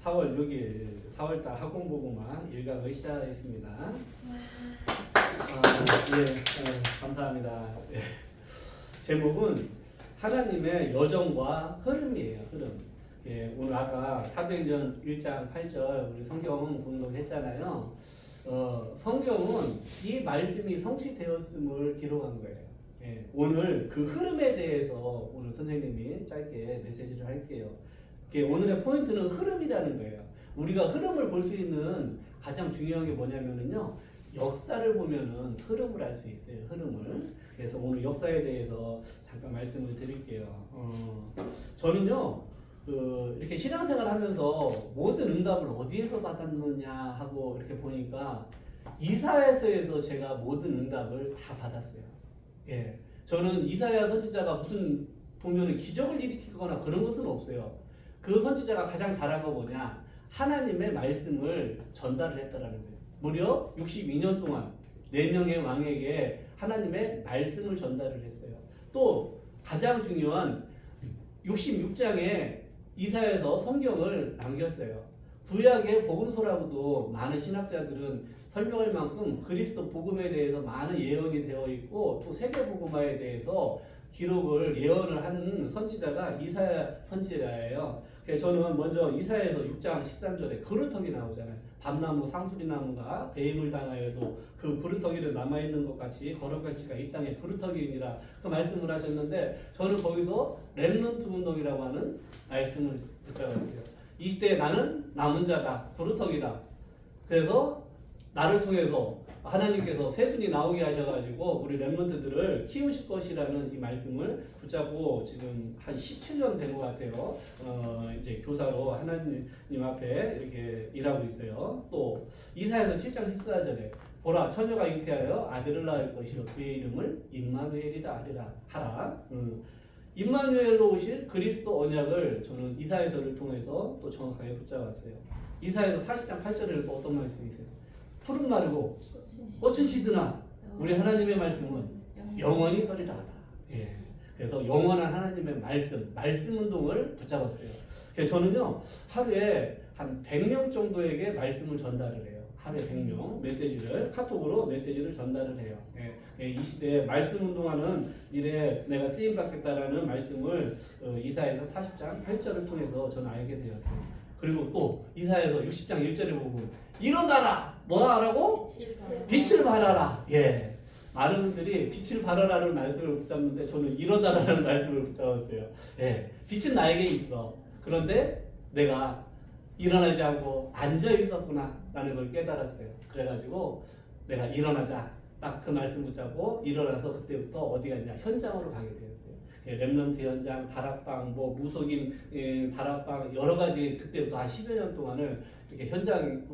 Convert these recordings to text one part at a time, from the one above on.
4월 6일 4월달 학공보고만 일각을 시작하겠습니다. 감사합니다. 예. 제목은 하나님의 여정과 흐름이에요. 흐름. 예, 오늘 아까 사도행전 1장 8절 우리 성경 공독했잖아요. 성경은 이 말씀이 성취되었음을 기록한 거예요. 예, 오늘 그 흐름에 대해서 오늘 선생님이 짧게 메시지를 할게요. 오늘의 포인트는 흐름이라는 거예요. 우리가 흐름을 볼 수 있는 가장 중요한 게 뭐냐면요, 역사를 보면은 흐름을 알 수 있어요. 흐름을. 그래서 오늘 역사에 대해서 잠깐 말씀을 드릴게요. 저는요, 이렇게 신앙생활 하면서 모든 응답을 어디에서 받았느냐 하고 이렇게 보니까 이사야서에서 제가 모든 응답을 다 받았어요. 예, 저는 이사야 선지자가 무슨 보면은 기적을 일으키거나 그런 것은 없어요. 그 선지자가 가장 잘한 거 뭐냐? 하나님의 말씀을 전달을 했다라는 거예요. 무려 62년 동안 4명의 왕에게 하나님의 말씀을 전달을 했어요. 또 가장 중요한 66장에 이사야서 성경을 남겼어요. 구약의 복음서라고도 많은 신학자들은 설명할 만큼 그리스도 복음에 대해서 많은 예언이 되어 있고, 또 세계 복음화에 대해서 기록을 예언을 하는 선지자가 이사야 선지자예요. 그래서 저는 먼저 이사야에서 6장 13절에 그루터기 나오잖아요. 밤나무 상수리나무가 배임을 당하여도 그 그루터기는 남아있는 것 같이 거룩한 씨가 이 땅에 그루터기이니라, 그 말씀을 하셨는데, 저는 거기서 렘넌트 운동이라고 하는 말씀을 붙잡았어요. 이 시대에 나는 남은 자다, 그루터기다. 그래서 나를 통해서 하나님께서 새순이 나오게 하셔가지고 우리 렘넌트들을 키우실 것이라는 이 말씀을 붙잡고 지금 한 17년 된 것 같아요. 이제 교사로 하나님 앞에 이렇게 일하고 있어요. 또 이사야서 7장 14절에 보라, 처녀가 잉태하여 아들을 낳을 것이요 그의 이름을 임마누엘이라 하라. 임마누엘로 오실 그리스도 언약을 저는 이사야서를 통해서 또 정확하게 붙잡았어요. 이사야서 40장 8절에 또 어떤 말씀이 있어요? 푸른 마르고 꽃은 시드나 우리 하나님의 말씀은 영원히 서리라 하라. 예. 그래서 영원한 하나님의 말씀 운동을 붙잡았어요. 그래서 저는요, 하루에 한 100명 정도에게 말씀을 전달을 해요. 하루에 100명 메시지를 카톡으로 메시지를 전달을 해요. 예. 이 시대에 말씀 운동하는 일에 내가 쓰임 받겠다라는 말씀을 이사야서 40장 8절을 통해서 저는 알게 되었어요. 그리고 또 이사야서 60장 1절에 보면 일어나라! 뭐라 하라고? 빛을 발하라. 예. 많은 분들이 빛을 발하라는 말씀을 붙잡는데 저는 일어나라는 말씀을 붙잡았어요. 예. 빛은 나에게 있어. 그런데 내가 일어나지 않고 앉아 있었구나 라는 걸 깨달았어요. 그래가지고 내가 일어나자. 딱 그 말씀 붙잡고 일어나서 그때부터 어디 갔냐? 현장으로 가게 되었어요. 렘넌트 현장, 다락방, 무속인 다락방, 여러 가지 그때부터 한 10여 년 동안을 이렇게 현장을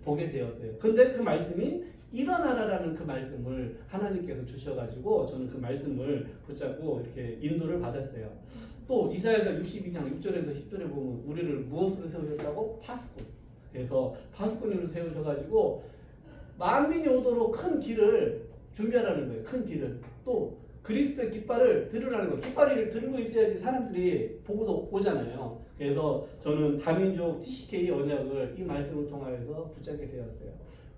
보게 되었어요. 근데 그 말씀이 일어나라라는 그 말씀을 하나님께서 주셔가지고 저는 그 말씀을 붙잡고 이렇게 인도를 받았어요. 또 이사야서 62장 6절에서 10절에 보면 우리를 무엇으로 세우셨다고? 파수꾼. 그래서 파수꾼으로 세우셔가지고 만민이 오도록 큰 길을 준비하라는 거예요. 큰 길을. 또 그리스도의 깃발을 들으라는 거예요. 깃발을 들고 있어야지 사람들이 보고서 오잖아요. 그래서 저는 다민족 TCK 언약을 이 말씀을 통하여서 붙잡게 되었어요.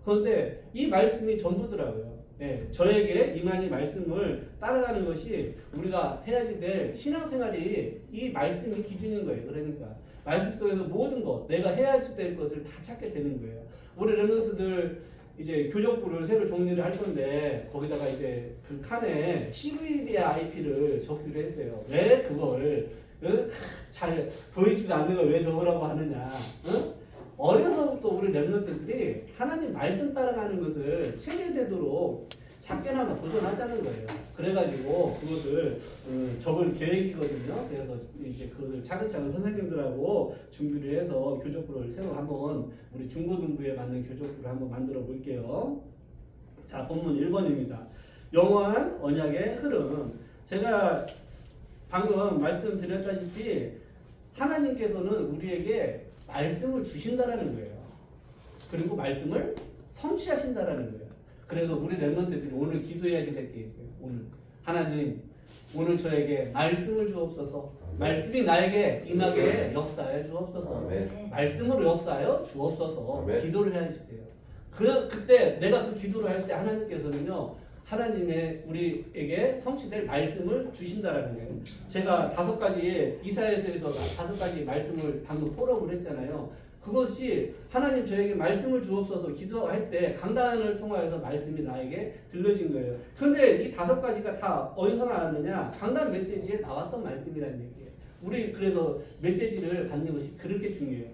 그런데 이 말씀이 전부더라고요. 네, 저에게 임한 이 말씀을 따라가는 것이 우리가 해야지 될 신앙생활이 이 말씀이 기준인 거예요. 그러니까 말씀 속에서 모든 것, 내가 해야지 될 것을 다 찾게 되는 거예요. 우리 렘넌트들 이제 교정부를 새로 정리를 할 건데 거기다가 이제 그 칸에 CVDIP를 적기로 했어요. 왜 그걸 잘 보이지도 않는 걸 왜 적으라고 하느냐? 어려서부터 우리 렘넌트들이 하나님 말씀 따라가는 것을 체질되도록 작게나마 도전하자는 거예요. 그래가지고 그것을 적을 계획이거든요. 그래서 이제 그것을 차근차근 선생님들하고 준비를 해서 교족부를 새로 한번 우리 중고등부에 맞는 교족부를 한번 만들어 볼게요. 자, 본문 1번입니다. 영원한 언약의 흐름. 제가 방금 말씀드렸다시피 하나님께서는 우리에게 말씀을 주신다라는 거예요. 그리고 말씀을 성취하신다라는 거예요. 그래서 우리 렘넌트들이 오늘 기도해야 될 게 있어요. 오늘 하나님, 오늘 저에게 말씀을 주옵소서. 말씀이 나에게 임하게 역사해 주옵소서. 아멘. 말씀으로 역사하여 주옵소서. 아멘. 기도를 해야지 돼요. 그때 내가 그 기도를 할 때 하나님께서는요, 하나님의 우리에게 성취될 말씀을 주신다라는 거예요. 제가 5가지 이사야서에서 5가지 말씀을 방금 포럼을 했잖아요. 그것이 하나님 저에게 말씀을 주옵소서 기도할 때 강단을 통하여서 말씀이 나에게 들려진 거예요. 그런데 이 5가지가 다 어디서 나왔느냐? 강단 메시지에 나왔던 말씀이라는 얘기예요. 우리 그래서 메시지를 받는 것이 그렇게 중요해요.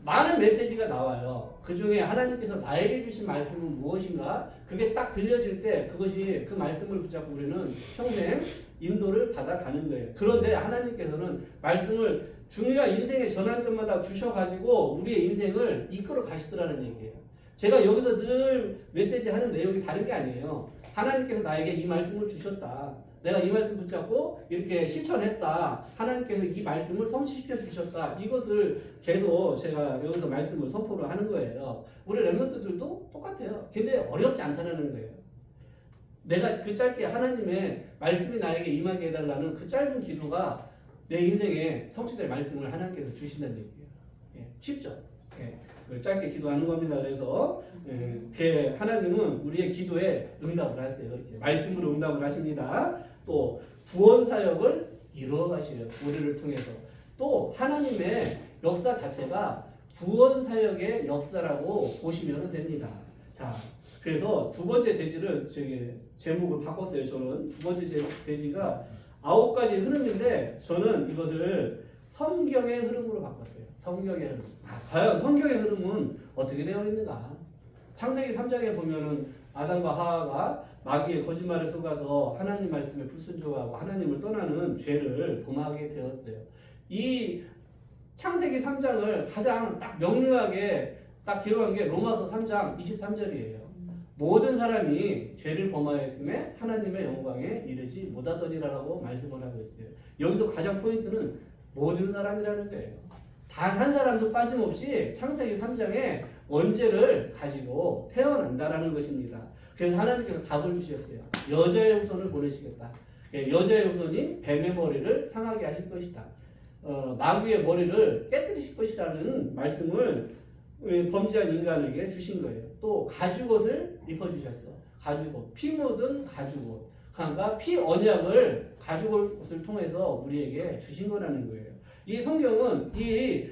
많은 메시지가 나와요. 그 중에 하나님께서 나에게 주신 말씀은 무엇인가? 그게 딱 들려질 때 그것이 그 말씀을 붙잡고 우리는 평생 인도를 받아가는 거예요. 그런데 하나님께서는 말씀을 중요한 인생의 전환점마다 주셔가지고 우리의 인생을 이끌어 가시더라는 얘기예요. 제가 여기서 늘 메시지 하는 내용이 다른 게 아니에요. 하나님께서 나에게 이 말씀을 주셨다. 내가 이 말씀 붙잡고 이렇게 실천했다. 하나님께서 이 말씀을 성취시켜 주셨다. 이것을 계속 제가 여기서 말씀을 선포를 하는 거예요. 우리 렘넌트들도 똑같아요. 근데 어렵지 않다는 거예요. 내가 그 짧게 하나님의 말씀이 나에게 임하게 해달라는 그 짧은 기도가 내 인생에 성취될 말씀을 하나님께서 주신다는 얘기예요. 쉽죠? 짧게 기도하는 겁니다. 그래서 하나님은 우리의 기도에 응답을 하세요. 이렇게 말씀으로 응답을 하십니다. 또 구원 사역을 이루어 가시요. 우리를 통해서. 또 하나님의 역사 자체가 구원 사역의 역사라고 보시면 됩니다. 자, 그래서 두 번째 대지를 제목을 바꿨어요. 저는 두 번째 대지가 9가지 흐름인데 저는 이것을 성경의 흐름으로 바꿨어요. 성경의 흐름. 과연 성경의 흐름은 어떻게 되어 있는가? 창세기 3장에 보면은 아담과 하와가 마귀의 거짓말을 속아서 하나님 말씀에 불순종하고 하나님을 떠나는 죄를 범하게 되었어요. 이 창세기 3장을 가장 딱 명료하게 딱 기록한 게 로마서 3장 23절이에요. 모든 사람이 죄를 범하였음에 하나님의 영광에 이르지 못하더니라고 말씀을 하고 있어요. 여기서 가장 포인트는 모든 사람이라는 거예요. 단 한 사람도 빠짐없이 창세기 3장에 원죄를 가지고 태어난다라는 것입니다. 그래서 하나님께서 답을 주셨어요. 여자의 후손을 보내시겠다. 여자의 후손이 뱀의 머리를 상하게 하실 것이다. 마귀의 머리를 깨뜨리실 것이라는 말씀을 범죄한 인간에게 주신 거예요. 또 가죽옷을 입혀주셨어. 가죽옷, 피 묻은 가죽옷. 그러니까 피 언약을 가죽옷을 통해서 우리에게 주신 거라는 거예요. 이 성경은 이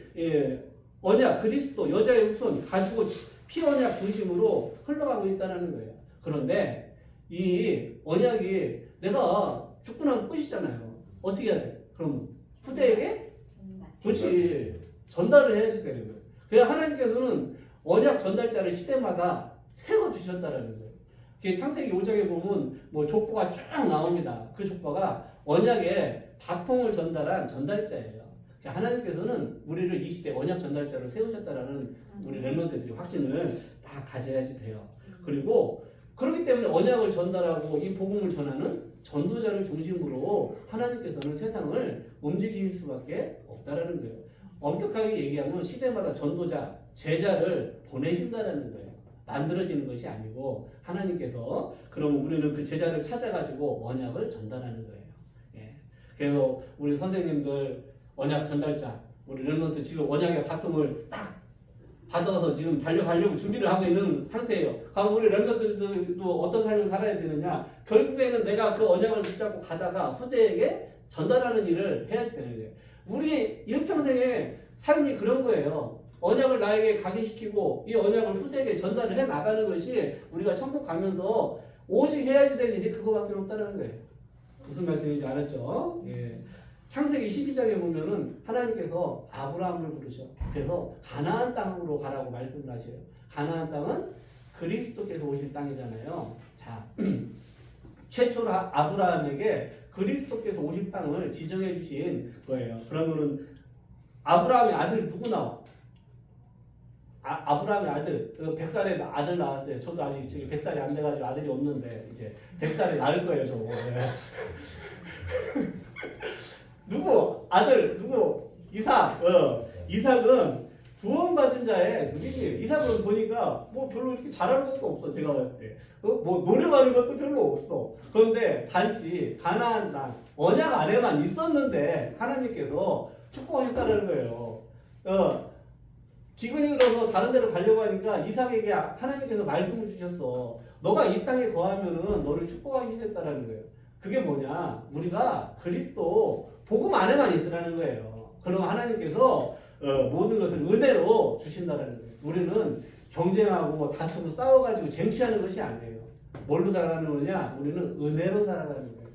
언약, 그리스도, 여자의 후손, 가죽옷, 피 언약 중심으로 흘러가고 있다는 거예요. 그런데 이 언약이 내가 죽고 나면 끝이잖아요. 어떻게 해야 돼? 그럼 후대에게? 그렇지. 전달을 해야지 되는 거예요. 그래서 하나님께서는 언약 전달자를 시대마다 세워주셨다는 거예요. 창세기 5장에 보면 족보가 쭉 나옵니다. 그 족보가 언약의 바통을 전달한 전달자예요. 하나님께서는 우리를 이 시대 언약 전달자로 세우셨다라는 우리 렘넌트들이 확신을 다 가져야지 돼요. 그리고 그렇기 때문에 언약을 전달하고 이 복음을 전하는 전도자를 중심으로 하나님께서는 세상을 움직일 수밖에 없다라는 거예요. 엄격하게 얘기하면 시대마다 전도자, 제자를 보내신다라는 거예요. 만들어지는 것이 아니고 하나님께서 그럼 우리는 그 제자를 찾아가지고 언약을 전달하는 거예요. 그래서 우리 선생님들 언약 전달자, 우리 렘넌트 지금 언약의 바통을 딱 받아서 지금 달려가려고 준비를 하고 있는 상태예요. 그럼 우리 렘넌트들도 어떤 삶을 살아야 되느냐? 결국에는 내가 그 언약을 붙잡고 가다가 후대에게 전달하는 일을 해야지 되는 거예요. 우리 일평생의 삶이 그런 거예요. 언약을 나에게 각인시키고 이 언약을 후대에게 전달을 해 나가는 것이 우리가 천국 가면서 오직 해야지 될 일이 그거밖에 없다는 거예요. 무슨 말씀인지 알았죠? 창세기 12장에 보면은 하나님께서 아브라함을 부르셔. 그래서 가나안 땅으로 가라고 말씀을 하셔요. 가나안 땅은 그리스도께서 오실 땅이잖아요. 자, 최초로 아브라함에게 그리스도께서 오실 땅을 지정해 주신 거예요. 그러면은 아브라함의 아들 누구 나와? 아브라함의 아들, 100살에 아들 나왔어요. 저도 아직 지금 100살이 안 돼가지고 아들이 없는데 이제 100살에 낳을 거예요, 저거. 누구? 아들 누구? 이삭. 이삭은 구원받은 자의 누리님. 이삭은 보니까 뭐 별로 이렇게 잘하는 것도 없어. 제가 봤을 때. 뭐 노력하는 것도 별로 없어. 그런데 단지 가나안 땅 언약 안에만 있었는데 하나님께서 축복하셨다는 거예요. 기근이 들어서 다른 데로 가려고 하니까 이삭에게 하나님께서 말씀을 주셨어. 너가 이 땅에 거하면은 너를 축복하시겠다라는 거예요. 그게 뭐냐? 우리가 그리스도 복음 안에만 있으라는 거예요. 그럼 하나님께서 모든 것을 은혜로 주신다라는 거예요. 우리는 경쟁하고 다투고 싸워가지고 쟁취하는 것이 아니에요. 뭘로 살아가는 거냐? 우리는 은혜로 살아가는 거예요.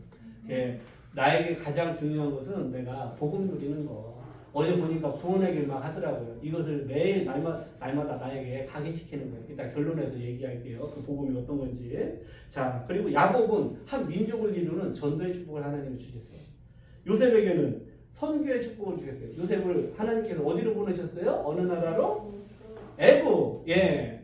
예, 나에게 가장 중요한 것은 내가 복음 누리는 거. 어제 보니까 구원의 길 막 하더라고요. 이것을 매일 날마다 나에게 각인시키는 거예요. 일단 결론에서 얘기할게요. 그 복음이 어떤 건지. 자, 그리고 야곱은 한 민족을 이루는 전도의 축복을 하나님이 주셨어요. 요셉에게는 선교의 축복을 주셨어요. 요셉을 하나님께서 어디로 보내셨어요? 어느 나라로? 애굽. 예.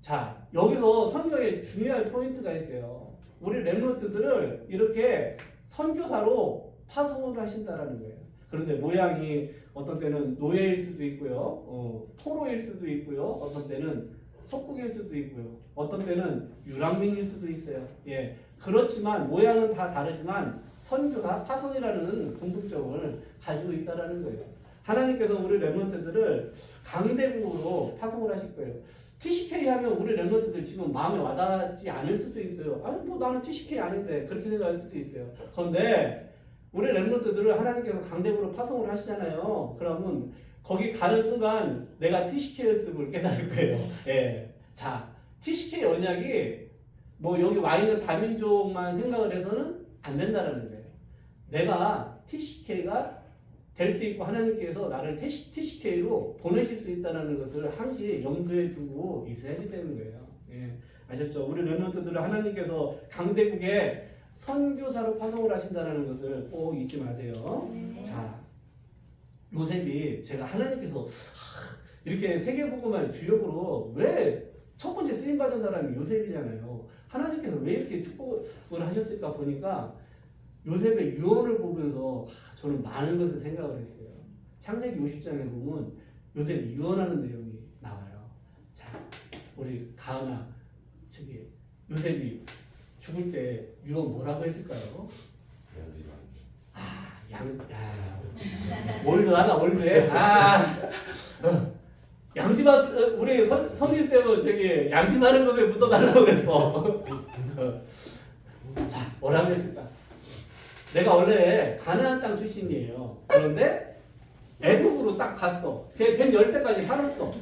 자, 여기서 선교에 중요한 포인트가 있어요. 우리 렘넌트들을 이렇게 선교사로 파송을 하신다라는 거예요. 그런데 모양이 어떤 때는 노예일 수도 있고요, 포로일 수도 있고요, 어떤 때는 속국일 수도 있고요, 어떤 때는 유랑민일 수도 있어요. 예, 그렇지만 모양은 다 다르지만 선교사 파송이라는 공통점을 가지고 있다라는 거예요. 하나님께서 우리 렘넌트들을 강대국으로 파송을 하실 거예요. TCK 하면 우리 렘넌트들 지금 마음에 와닿지 않을 수도 있어요. 아니 뭐 나는 TCK 아닌데 그렇게 생각할 수도 있어요. 그런데 우리 렘넌트들을 하나님께서 강대국으로 파송을 하시잖아요. 그러면 거기 가는 순간 내가 TCK였음을 깨달을 거예요. 예. 자, TCK 언약이 뭐 여기 와 있는 다민족만 생각을 해서는 안 된다라는 거예요. 내가 TCK가 될 수 있고 하나님께서 나를 TCK로 보내실 수 있다는 것을 항시 염두에 두고 있어야 되는 거예요. 예. 아셨죠? 우리 렘넌트들을 하나님께서 강대국에 선교사로 파송을 하신다는 것을 꼭 잊지 마세요. 네. 자, 요셉이 제가 하나님께서 이렇게 세계복음화의 주역으로 왜 첫 번째 쓰임 받은 사람이 요셉이잖아요. 하나님께서 왜 이렇게 축복을 하셨을까 보니까 요셉의 유언을 보면서 저는 많은 것을 생각을 했어요. 창세기 50장에 보면 요셉이 유언하는 내용이 나와요. 자, 우리 가은아, 요셉이 죽을 때 유언 뭐라고 했을까요? 올드하다, 올드해. 양심한, 우리 선지쌤은 양심하는 것에 묻어달라고 그랬어. 자, 뭐라고 했을까? 내가 원래 가나안 땅 출신이에요. 그런데 애국으로 딱 갔어. 걔 110세까지 살았어.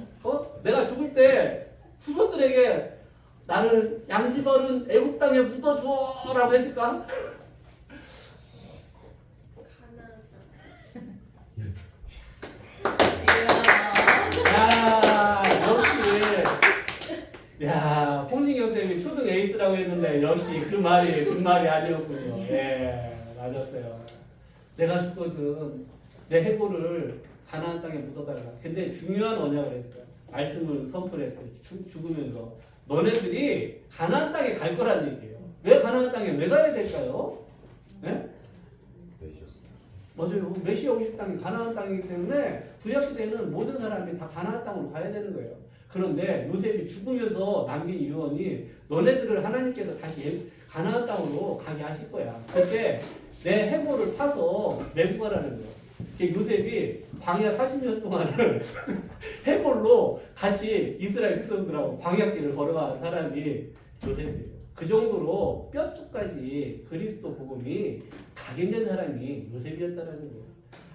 내가 죽을 때 후손들에게 나를 양지벌은 애국 땅에 묻어줘라고 했을까? 야, 역시. 야, 홍진경 쌤이 초등 에이스라고 했는데 역시 그 말이 아니었군요. 예, 맞았어요. 내가 죽거든 내 해골을 가나안 땅에 묻어달라. 근데 중요한 언약을 했어요. 말씀을 선포를 했어요. 죽으면서 너네들이 가나안 땅에 갈 거란 얘기예요. 왜 가나안 땅에 왜 가야 될까요? 네? 맞아요. 메시아 오실 땅이 가나안 땅이기 때문에 구약 시대에는 모든 사람이 다 가나안 땅으로 가야 되는 거예요. 그런데 요셉이 죽으면서 남긴 유언이 너네들을 하나님께서 다시 가나안 땅으로 가게 하실 거야. 그때 내 해골을 파서 내고 가라는 거예요. 요셉이 광야 40년 동안을 해골로 같이 이스라엘 백성들하고 광야길을 걸어간 사람이 요셉이에요. 그 정도로 뼛속까지 그리스도 복음이 각인된 사람이 요셉이었다는 거예요.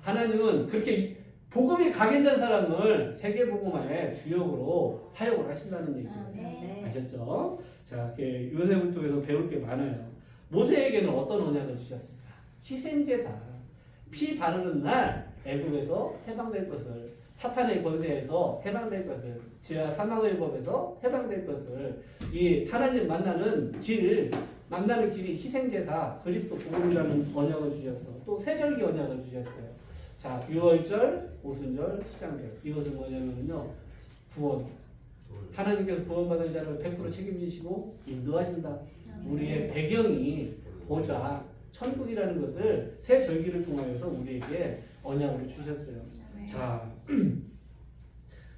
하나님은 그렇게 복음이 각인된 사람을 세계복음화의 주역으로 사용을 하신다는 얘기예요. 네. 아셨죠? 자, 요셉을 통해서 배울 게 많아요. 모세에게는 어떤 언약을 주셨습니까? 희생제사, 피 바르는 날 애굽에서 해방될 것을, 사탄의 권세에서 해방될 것을, 죄와 사망의 법에서 해방될 것을, 이 하나님 만나는 길이 희생제사 그리스도 복음이라는 언약을 주셨어. 또 세절기 언약을 주셨어요. 자, 유월절, 오순절, 수장절. 이것은 뭐냐면요, 구원. 하나님께서 구원받은 자를 100% 책임지시고 인도하신다. 우리의 배경이 보좌, 천국이라는 것을 새 절기를 통하여서 우리에게 언약을 주셨어요. 자,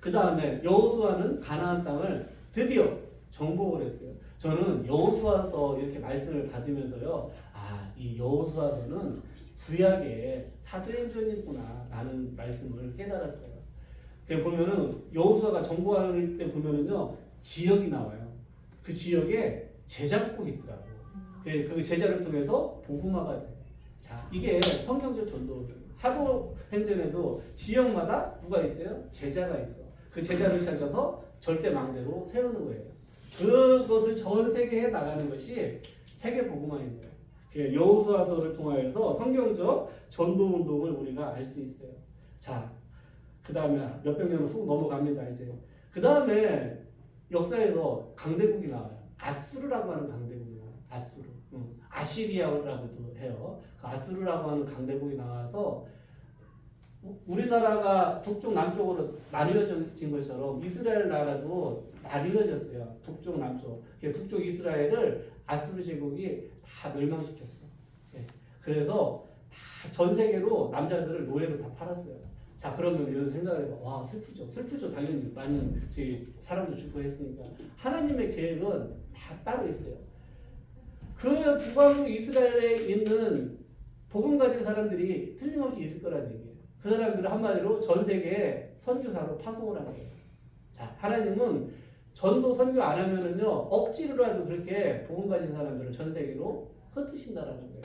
그 다음에 여호수아는 가나안 땅을 드디어 정복을 했어요. 저는 여호수아서 이렇게 말씀을 받으면서요, 이 여호수아서는 구약의 사도행전이구나 라는 말씀을 깨달았어요. 그 보면은 여호수아가 정복할 때 보면은요, 지역이 나와요. 그 지역에 제자가 꼭 있더라고. 그 제자를 통해서 복음화가 돼. 자, 이게 성경적 전도. 사도행전에도 지역마다 누가 있어요? 제자가 있어. 그 제자를 찾아서 절대 망대로 세우는 거예요. 그것을 전 세계에 나가는 것이 세계 복음화인 거예요. 여호수아서를 통하여서 성경적 전도 운동을 우리가 알 수 있어요. 자, 그 다음에 몇백 년을 훅 넘어갑니다. 이제 그 다음에 역사에서 강대국이 나와요. 아수르라고 하는 강대국이 나와요. 아수르, 아시리아라고도 해요. 그 아수르라고 하는 강대국이 나와서 우리나라가 북쪽 남쪽으로 나뉘어진 것처럼 이스라엘 나라도 나뉘어졌어요. 북쪽 남쪽. 북쪽 이스라엘을 아수르 제국이 다 멸망시켰어. 그래서 다 전 세계로 남자들을 노예로 다 팔았어요. 자, 그러면 이런 생각을 해봐. 와, 슬프죠. 슬프죠. 당연히 많은 사람도 죽고 했으니까. 하나님의 계획은 다 따로 있어요. 그 북왕국 이스라엘에 있는 복음 가진 사람들이 틀림없이 있을 거라는 얘기예요. 그 사람들은 한마디로 전 세계에 선교사로 파송을 하는 거예요. 자, 하나님은 전도 선교 안 하면은요, 억지로라도 그렇게 복음 가진 사람들을 전 세계로 흩으신다라는 거예요.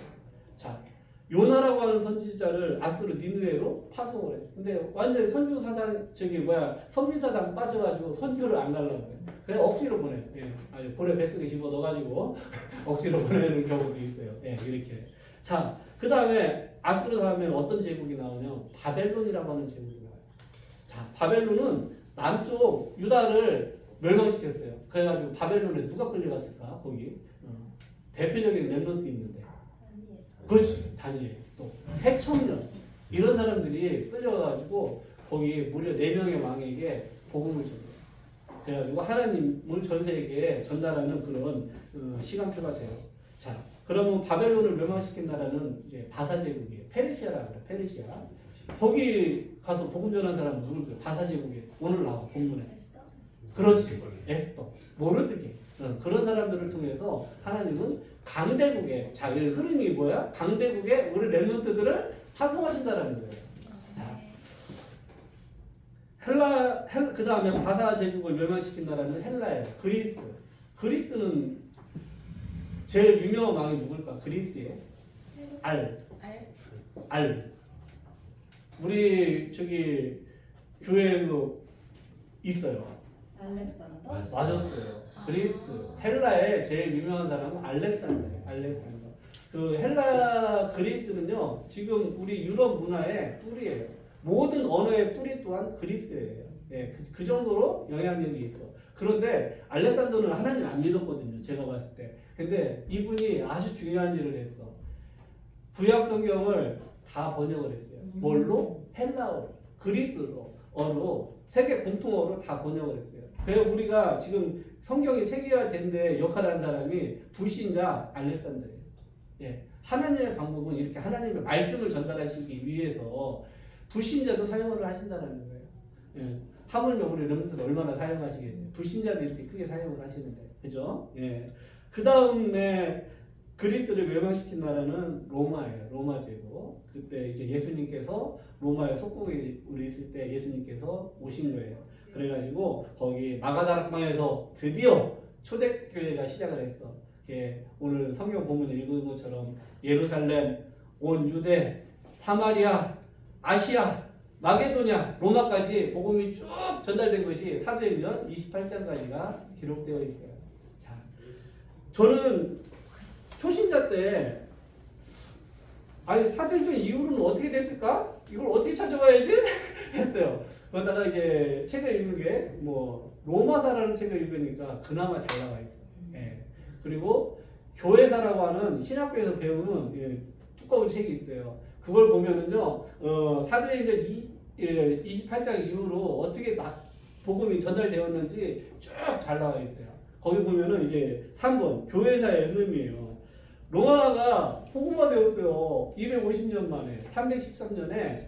자, 요나라고 하는 선지자를 아수르 니느웨로 파송을 해요. 근데 완전히 선교 사상 선민사상 빠져가지고 선교를 안 가려고 해요. 그래 억지로 보내. 고래 뱃속에 집어 넣어가지고 억지로 보내는 경우도 있어요. 이렇게. 자, 그 다음에 아수르 다음에 어떤 제국이 나오냐? 바벨론이라고 하는 제국이 나와요. 자, 바벨론은 남쪽 유다를 멸망시켰어요. 그래가지고 바벨론에 누가 끌려갔을까? 거기 대표적인 렘넌트 있는데. 그렇지, 다니엘. 또 세천년 이런 사람들이 끌려가지고 거기 무려 4명의 왕에게 복음을 전해요. 그래가지고 하나님을 전 세계에 전달하는 그런 시간표가 돼요. 자, 그러면 바벨론을 멸망시킨 나라는 이제 바사 제국이에요. 페르시아라 그래, 페르시아. 거기 가서 복음 전한 사람은 누굴까요? 바사 제국에 오늘 나와 본문에. 그렇지, 에스더. 모르드게. 그런 사람들을 통해서 하나님은 강대국에, 자, 이 흐름이 뭐야? 강대국에 우리 렘넌트들을 파송하신다라는 거예요. 자, 그 다음에 바사 제국을 멸망시킨 나라는 헬라예요. 그리스. 그리스는 제일 유명한 왕이 누굴까? 그리스에 알. 우리 교회에도 있어요. 알렉산더? 맞았어요. 그리스. 헬라의 제일 유명한 사람은 알렉산더예요. 알렉산더. 그 헬라 그리스는요, 지금 우리 유럽 문화의 뿌리예요. 모든 언어의 뿌리 또한 그리스예요. 그 정도로 영향력이 있어. 그런데 알렉산더는 하나님 안 믿었거든요. 제가 봤을 때. 근데 이분이 아주 중요한 일을 했어. 구약 성경을 다 번역을 했어요. 뭘로? 헬라어로, 그리스어로, 세계 공통어로 다 번역을 했어요. 그래서 우리가 지금 성경이 세계화된데 역할을 한 사람이 불신자 알렉산더예요. 하나님의 방법은 이렇게 하나님의 말씀을 전달하시기 위해서 불신자도 사용을 하신다는 거예요. 하물며 우리 렘넌트는 얼마나 사용하시겠어요. 불신자도 이렇게 크게 사용을 하시는데, 그죠? 그 다음에 그리스를 멸망시킨 나라는 로마예요. 로마 제국. 그때 이제 예수님께서 로마에 속국에 있을 때 예수님께서 오신 거예요. 그래가지고 거기 마가다락방에서 드디어 초대교회가 시작을 했어. 오늘 성경 본문 읽은 것처럼 예루살렘, 온 유대, 사마리아, 아시아, 마게도냐, 로마까지 복음이 쭉 전달된 것이 사도행전 28장까지가 기록되어 있어요. 자, 저는 초신자 때 사도행전 이후로는 어떻게 됐을까? 이걸 어떻게 찾아봐야지? 했어요. 그러다가 이제 책을 읽은 게 로마사라는 책을 읽으니까 그나마 잘 나와 있어. 그리고 교회사라고 하는 신학교에서 배우는 두꺼운 책이 있어요. 그걸 보면은요, 사도행전 28장 이후로 어떻게 복음이 전달되었는지 쭉 잘 나와 있어요. 거기 보면은 이제 3번 교회사의 흐름이에요. 로마가 복음화되었어요. 250년 만에 313년에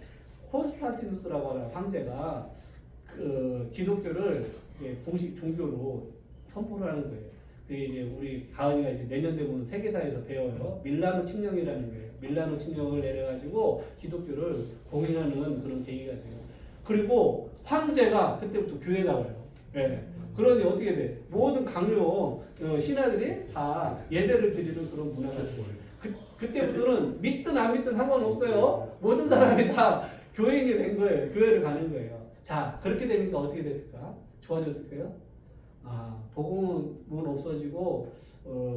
콘스탄티누스라고 하는 황제가 그 기독교를 이제 공식 종교로 선포를 하는 거예요. 그게 이제 우리 가은이가 이제 내년 되면 세계사에서 배워요. 밀라노 칙령이라는 거예요. 밀라노 칙령을 내려가지고 기독교를 공인하는 그런 계기가 돼요. 그리고 황제가 그때부터 교회 나와요. 예. 그러니 어떻게 돼? 모든 강요 신하들이 다 예배를 드리는 그런 문화가 돼요. 그때부터는 믿든 안 믿든 상관없어요. 모든 사람이 다 교인이 된 거예요. 교회를 가는 거예요. 자, 그렇게 되니까 어떻게 됐을까? 좋아졌을까요? 아, 복음은 없어지고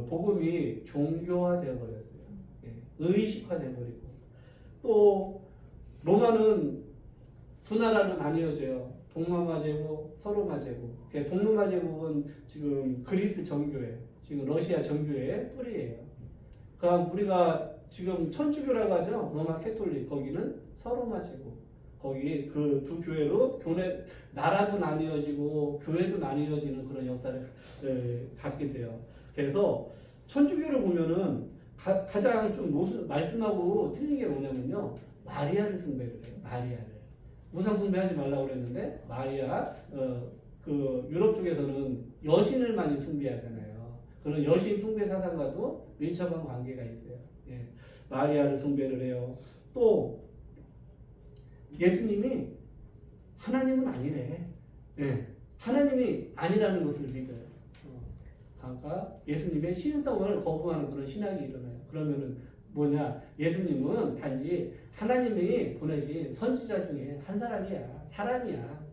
복음이 종교화되어 버렸어요. 예, 의식화되어 버리고 또 로마는 두 나라로 나뉘어져요. 동로마 제국, 서로마 제국. 동로마 제국은 지금 그리스 정교회, 지금 러시아 정교회의 뿌리예요. 그럼 우리가 지금 천주교라고 하죠. 로마 캐톨릭. 거기는 서로마 제국. 거기 그 두 교회로 교회 나라도 나뉘어지고 교회도 나뉘어지는 그런 역사를 갖게 돼요. 그래서 천주교를 보면은 가장 좀 말씀하고 틀린 게 뭐냐면요. 마리아를 숭배를 해요. 마리아를. 우상 숭배하지 말라고 그랬는데 마리아 그 유럽 쪽에서는 여신을 많이 숭배하잖아요. 그런 여신 숭배 사상과도 밀접한 관계가 있어요. 예. 마리아를 숭배를 해요. 또 예수님이 하나님은 아니래. 예. 하나님이 아니라는 것을 믿어요. 그러니까 예수님의 신성을 거부하는 그런 신학이 일어나요. 그러면은 뭐냐? 예수님은 단지 하나님이 보내신 선지자 중에 한 사람이야. 사람이야.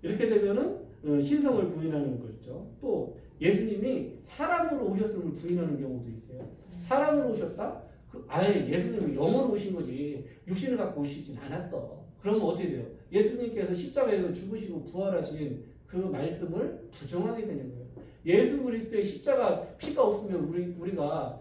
이렇게 되면은 신성을 부인하는 거죠. 또 예수님이 사람으로 오셨음을 부인하는 경우도 있어요. 사람으로 오셨다? 아예 예수님은 영으로 오신 거지 육신을 갖고 오시진 않았어. 그러면 어떻게 돼요? 예수님께서 십자가에서 죽으시고 부활하신 그 말씀을 부정하게 되는 거예요. 예수 그리스도의 십자가 피가 없으면 우리가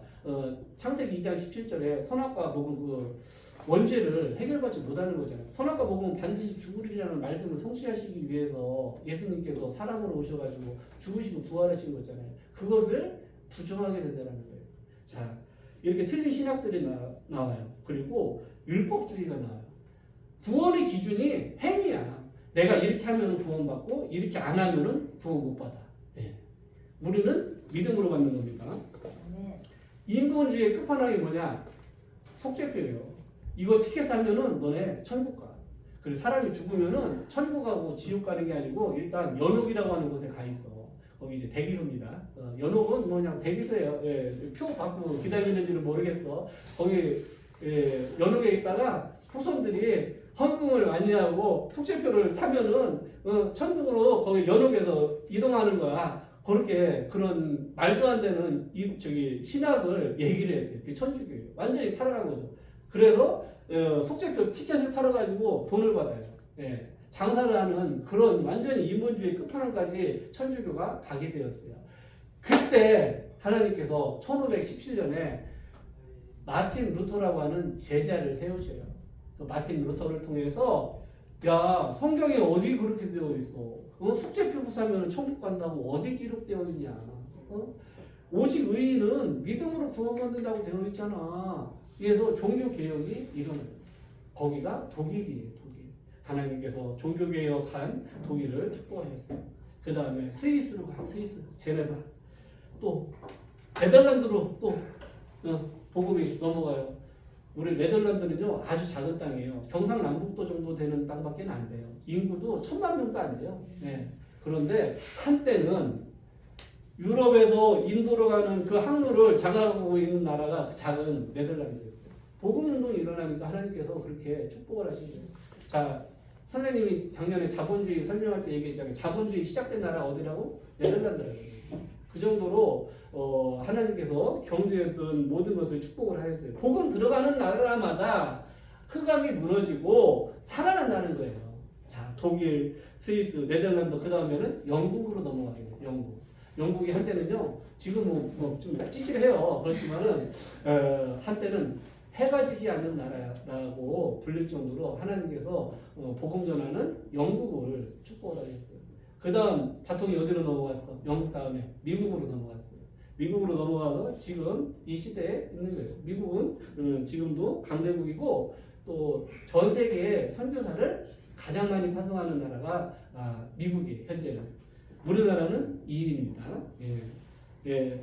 창세기 2장 17절에 선악과 먹은 그 원죄를 해결받지 못하는 거잖아요. 선악과 먹으면 반드시 죽으리라는 말씀을 성취하시기 위해서 예수님께서 사람으로 오셔가지고 죽으시고 부활하신 거잖아요. 그것을 부정하게 된다는 거예요. 자, 이렇게 틀린 신학들이 나와요. 그리고 율법주의가 나와요. 구원의 기준이 행위야. 내가 이렇게 하면 구원받고 이렇게 안 하면 구원 못 받아. 네. 우리는 믿음으로 받는 겁니다. 인본주의의 끝판왕이 뭐냐? 속죄표예요. 이거 티켓 사면은 너네 천국 가. 그리고 사람이 죽으면은 천국 가고 지옥 가는 게 아니고 일단 연옥이라고 하는 곳에 가 있어. 거기 이제 대기소입니다. 연옥은 뭐 그냥 대기소예요. 예, 표 받고 기다리는지는 모르겠어. 거기 연옥에 있다가 후손들이 헌금을 많이 하고 속죄표를 사면은 천국으로 거기 연옥에서 이동하는 거야. 그렇게 그런 말도 안 되는 신학을 얘기를 했어요. 그게 천주교예요. 완전히 타락한 거죠. 그래서 속죄표 티켓을 팔아가지고 돈을 받아요. 예. 장사를 하는 그런 완전히 인본주의 끝판왕까지 천주교가 가게 되었어요. 그때 하나님께서 1517년에 마틴 루터라고 하는 제자를 세우셔요. 그 마틴 루터를 통해서 야, 성경에 어디 그렇게 되어 있어? 속죄표 사면 천국 간다고 어디 기록되어 있냐? 오직 의인은 믿음으로 구원받는다고 되어 있잖아. 그래서 종교 개혁이 일어나요. 거기가 독일이에요. 하나님께서 종교개혁한 독일을 축복하셨어요. 그 다음에 스위스로 가. 스위스, 제네바. 또 네덜란드로 또 복음이 넘어가요. 우리 네덜란드는요 아주 작은 땅이에요. 경상남북도 정도 되는 땅밖에 안 돼요. 인구도 1000만 명도 안 돼요. 네. 그런데 한때는 유럽에서 인도로 가는 그 항로를 장악하고 있는 나라가 그 작은 네덜란드였어요. 복음 운동이 일어나니까 하나님께서 그렇게 축복을 하시죠. 자, 선생님이 작년에 자본주의 설명할 때 얘기했잖아요. 자본주의 시작된 나라 어디라고? 네덜란드라고. 그 정도로 하나님께서 경제였던 모든 것을 축복을 하셨어요. 복음 들어가는 나라마다 흑암이 무너지고 살아난다는 거예요. 자, 독일, 스위스, 네덜란드 그 다음에는 영국으로 넘어가게 돼요. 영국이 한때는요. 지금 좀 찌질해요. 그렇지만은 한때는 해가 지지 않는 나라라고 불릴 정도로 하나님께서 복음 전하는 영국을 축복을 하셨어요. 그 다음 바통이 어디로 넘어갔어? 영국 다음에 미국으로 넘어갔어요. 미국으로 넘어가서 지금 이 시대에 있는 거예요. 미국은 지금도 강대국이고 또 전 세계에 선교사를 가장 많이 파송하는 나라가 미국이에요. 현재는. 우리나라는 2위입니다. 예. 예.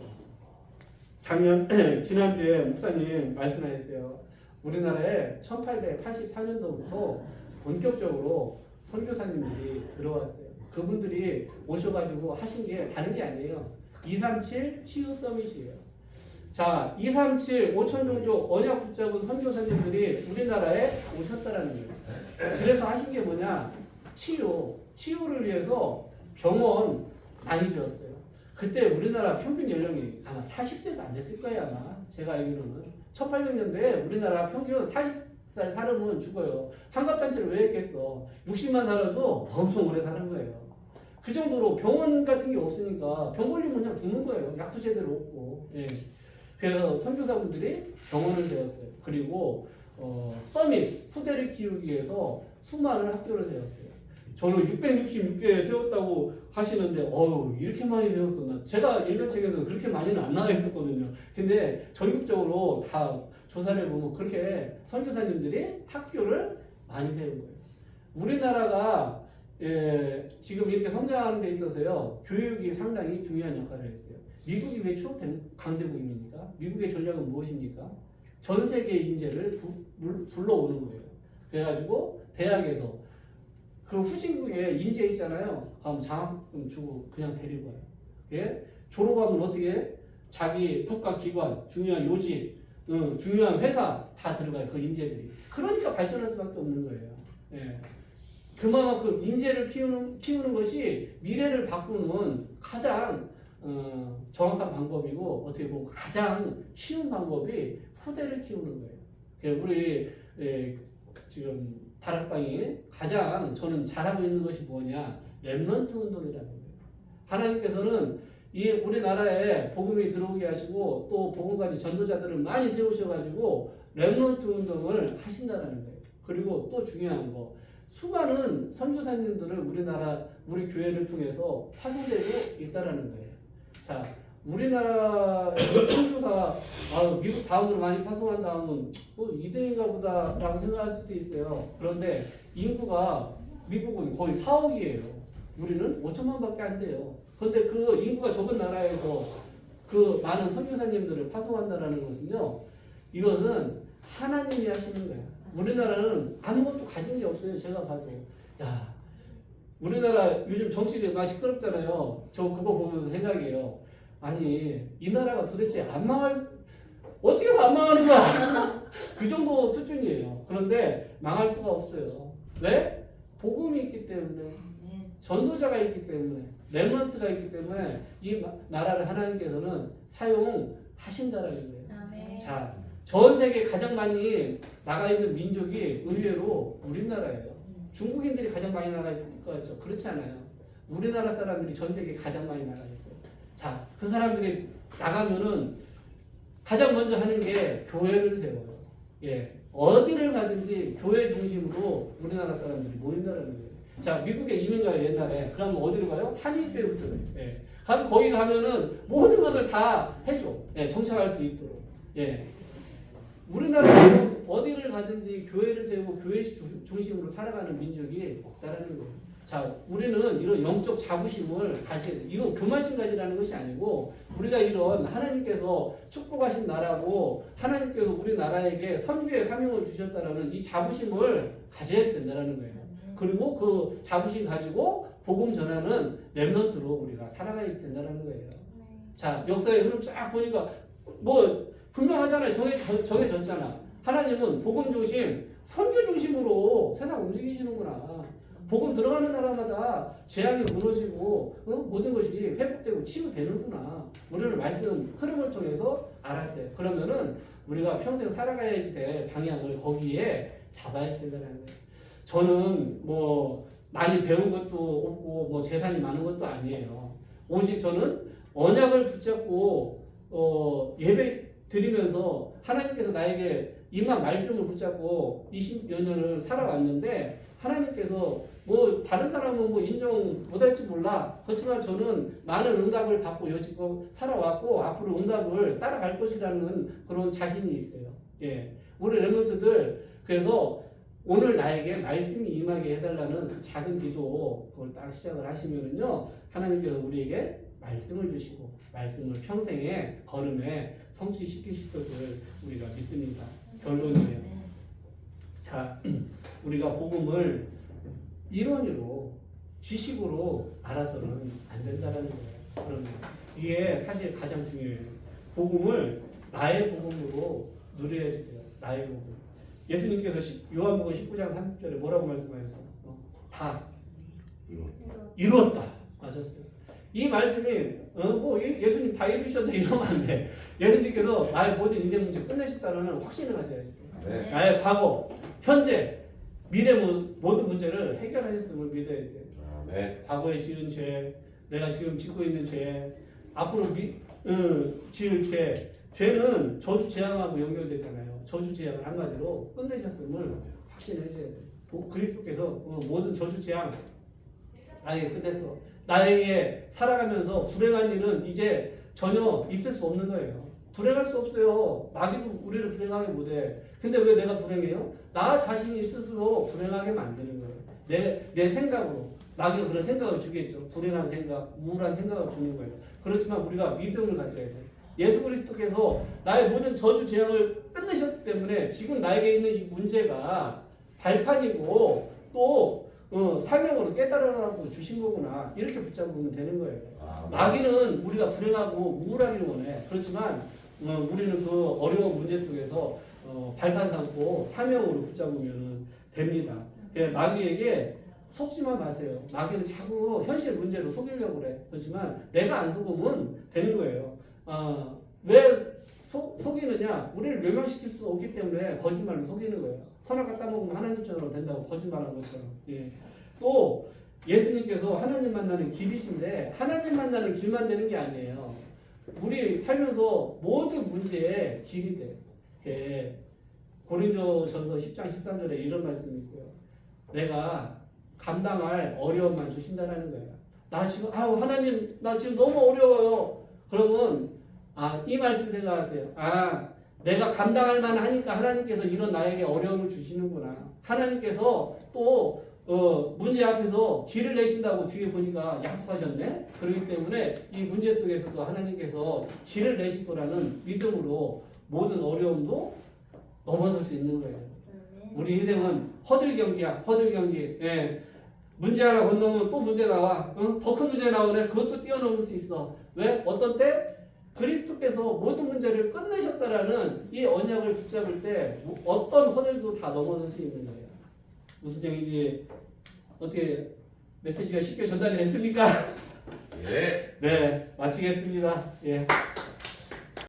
지난주에 목사님 말씀하셨어요. 우리나라에 1884년도부터 본격적으로 선교사님들이 들어왔어요. 그분들이 오셔가지고 하신 게 다른 게 아니에요. 237 치유 서밋이에요. 자, 237 5천종족 언약 붙잡은 선교사님들이 우리나라에 오셨다라는 거예요. 그래서 하신 게 뭐냐? 치유를 위해서 병원 많이 지었어요. 그때 우리나라 평균 연령이 아마 40세도 안 됐을 거예요, 아마. 제가 알기로는. 1800년대에 우리나라 평균 40살 살으면 죽어요. 환갑잔치를 왜 했겠어? 60만 살아도 엄청 오래 사는 거예요. 그 정도로 병원 같은 게 없으니까 병 걸리면 그냥 죽는 거예요. 약도 제대로 없고. 예. 그래서 선교사분들이 병원을 세웠어요. 그리고 서밋, 후대를 키우기 위해서 수많은 학교를 세웠어요. 저는 666개 세웠다고 하시는데 이렇게 많이 세웠었나? 제가 일간책에서 그렇게 많이는 안 나와 있었거든요. 근데 전국적으로 다 조사를 해보면 그렇게 선교사님들이 학교를 많이 세운 거예요. 우리나라가 지금 이렇게 성장하는 데 있어서요, 교육이 상당히 중요한 역할을 했어요. 미국이 왜 초강대국입니까? 미국의 전략은 무엇입니까? 전 세계 인재를 불러오는 거예요. 그래가지고 대학에서 그 후진국에 인재 있잖아요. 그럼 장학금 주고 그냥 데리고 와요. 예? 졸업하면 어떻게? 자기 국가기관, 중요한 요직, 중요한 회사 다 들어가요. 그 인재들이. 그러니까 발전할 수밖에 없는 거예요. 예. 그만큼 인재를 키우는 것이 미래를 바꾸는 가장 정확한 방법이고, 어떻게 보면 가장 쉬운 방법이 후대를 키우는 거예요. 우리 지금 다락방이 가장 저는 잘하고 있는 것이 뭐냐? 렘넌트 운동이라는 거예요. 하나님께서는 이 우리나라에 복음이 들어오게 하시고 또 복음까지 전도자들을 많이 세우셔가지고 렘넌트 운동을 하신다라는 거예요. 그리고 또 중요한 거, 수많은 선교사님들을 우리 교회를 통해서 파송되고 있다라는 거예요. 자, 우리나라 선교사 미국 다음으로 많이 파송한 다음은 2등인가 보다라고 생각할 수도 있어요. 그런데 인구가 미국은 거의 4억이에요. 우리는 5천만밖에 안 돼요. 그런데 그 인구가 적은 나라에서 그 많은 선교사님들을 파송한다라는 것은요, 이것은 하나님이 하시는 거예요. 우리나라는 아무것도 가진 게 없어요. 제가 봐도. 야, 우리나라 요즘 정치가 시끄럽잖아요. 저 그거 보면서 생각해요. 아니, 이 나라가 도대체 어떻게 해서 안 망하는 거야? 그 정도 수준이에요. 그런데 망할 수가 없어요. 왜? 복음이 있기 때문에, 전도자가 있기 때문에, 렘넌트가 있기 때문에 이 나라를 하나님께서는 사용하신다라는 거예요. 아멘. 자, 전 세계 가장 많이 나가 있는 민족이 의외로 우리나라예요. 중국인들이 가장 많이 나가 있을 거죠. 그렇지 않아요. 우리나라 사람들이 전 세계에 가장 많이 나가 있어요. 자, 그 사람들이 나가면은 가장 먼저 하는 게 교회를 세워요. 예, 어디를 가든지 교회 중심으로 우리나라 사람들이 모인다는 거예요. 자, 미국에 이민 가요 옛날에. 그러면 어디로 가요? 한인교회부터 가요. 예, 거기 가면은 모든 것을 다 해줘. 예, 정착할 수 있도록. 예, 우리나라에서 어디를 가든지 교회를 세우고 교회 중심으로 살아가는 민족이 없다라는 거예요. 자, 우리는 이런 영적 자부심을 다시, 이거 교만심 가지라는 것이 아니고, 우리가 이런 하나님께서 축복하신 나라고, 하나님께서 우리나라에게 선교의 사명을 주셨다라는 이 자부심을 가져야 된다는 거예요. 그리고 그 자부심 가지고 복음 전하는 렘넌트로 우리가 살아가야 된다는 거예요. 자, 역사의 흐름 쫙 보니까 분명하잖아요. 정해졌잖아. 하나님은 복음 중심, 선교 중심으로 세상 움직이시는구나. 복음 들어가는 나라마다 재앙이 무너지고 모든 것이 회복되고 치유되는구나. 우리는 말씀 흐름을 통해서 알았어요. 그러면은 우리가 평생 살아가야지 될 방향을 거기에 잡아야 된다는 거예요. 저는 많이 배운 것도 없고 재산이 많은 것도 아니에요. 오직 저는 언약을 붙잡고 예배 드리면서 하나님께서 나에게 임한 말씀을 붙잡고 20여 년을 살아왔는데, 하나님께서 다른 사람은 인정 못할지 몰라. 그렇지만 저는 많은 응답을 받고 여지껏 살아왔고 앞으로 응답을 따라갈 것이라는 그런 자신이 있어요. 예, 우리 렘넌트들 그래서 오늘 나에게 말씀이 임하게 해달라는 그 작은 기도 그걸 딱 시작을 하시면은요 하나님께서 우리에게 말씀을 주시고 말씀을 평생의 걸음에 성취시키실 것을 우리가 믿습니다. 결론이에요. 자, 우리가 복음을 이론으로 지식으로 알아서는 안 된다는 거예요. 그러면 이게 사실 가장 중요해요. 복음을 나의 복음으로 누려야 돼요. 나의 복음. 예수님께서 요한복음 19장 30절에 뭐라고 말씀하셨어요? 다 이루었다. 맞았어요. 이 말씀이 뭐 예수님 다 이루셨다 이러면 안 돼. 예수님께서 나의 모든 인생 문제 끝내셨다는 확신을 하셔야지. 네. 나의 과거, 현재, 미래 모든 문제를 해결하셨음을 믿어야 돼. 네. 과거에 지은 죄, 내가 지금 짓고 있는 죄, 앞으로 지을 죄, 죄는 저주 재앙하고 연결되잖아요. 저주 재앙을 한마디로 끝내셨음을 확신하셔야 돼. 그리스도께서 모든 저주 재앙 아예 끝냈어. 나에게 살아가면서 불행한 일은 이제 전혀 있을 수 없는 거예요. 불행할 수 없어요. 마귀도 우리를 불행하게 못해. 근데 왜 내가 불행해요? 나 자신이 스스로 불행하게 만드는 거예요. 내 생각으로. 마귀가 그런 생각을 주겠죠. 불행한 생각, 우울한 생각을 주는 거예요. 그렇지만 우리가 믿음을 가져야 돼요. 예수 그리스도께서 나의 모든 저주 재앙을 끝내셨기 때문에 지금 나에게 있는 이 문제가 발판이고 또 사명으로 깨달으라고 주신 거구나. 이렇게 붙잡으면 되는 거예요. 마귀는 우리가 불행하고 우울하기를 원해. 그렇지만 우리는 그 어려운 문제 속에서 발판 삼고 사명으로 붙잡으면 됩니다. 마귀에게 속지만 마세요. 마귀는 자꾸 현실 문제로 속이려고 그래. 그렇지만 내가 안 속으면 되는 거예요. 왜 속이느냐? 우리를 멸망시킬 수 없기 때문에 거짓말로 속이는 거예요. 선악 갖다 먹으면 하나님처럼 된다고 거짓말하는 것처럼. 예. 또 예수님께서 하나님 만나는 길이신데 하나님 만나는 길만 되는 게 아니에요. 우리 살면서 모든 문제의 길이 돼. 고린도전서 10장 13절에 이런 말씀이 있어요. 내가 감당할 어려움만 주신다라는 거예요. 나 지금 하나님 나 지금 너무 어려워요. 그러면 이 말씀 생각하세요. 내가 감당할 만하니까 하나님께서 이런 나에게 어려움을 주시는구나. 하나님께서 또 문제 앞에서 길을 내신다고 뒤에 보니까 약속하셨네. 그렇기 때문에 이 문제 속에서도 하나님께서 길을 내실 거라는 믿음으로 모든 어려움도 넘어설 수 있는 거예요. 우리 인생은 허들 경기야. 허들 경기. 예. 문제 하나 건너면 또 문제 나와. 더 큰 문제 나오네. 그것도 뛰어넘을 수 있어. 왜? 어떤 때? 그리스도께서 모든 문제를 끝내셨다라는 이 언약을 붙잡을 때 어떤 허들도 다 넘어설 수 있는 거예요. 무슨 얘기인지 어떻게 메시지가 쉽게 전달이 됐습니까? 예. 네, 마치겠습니다. 예.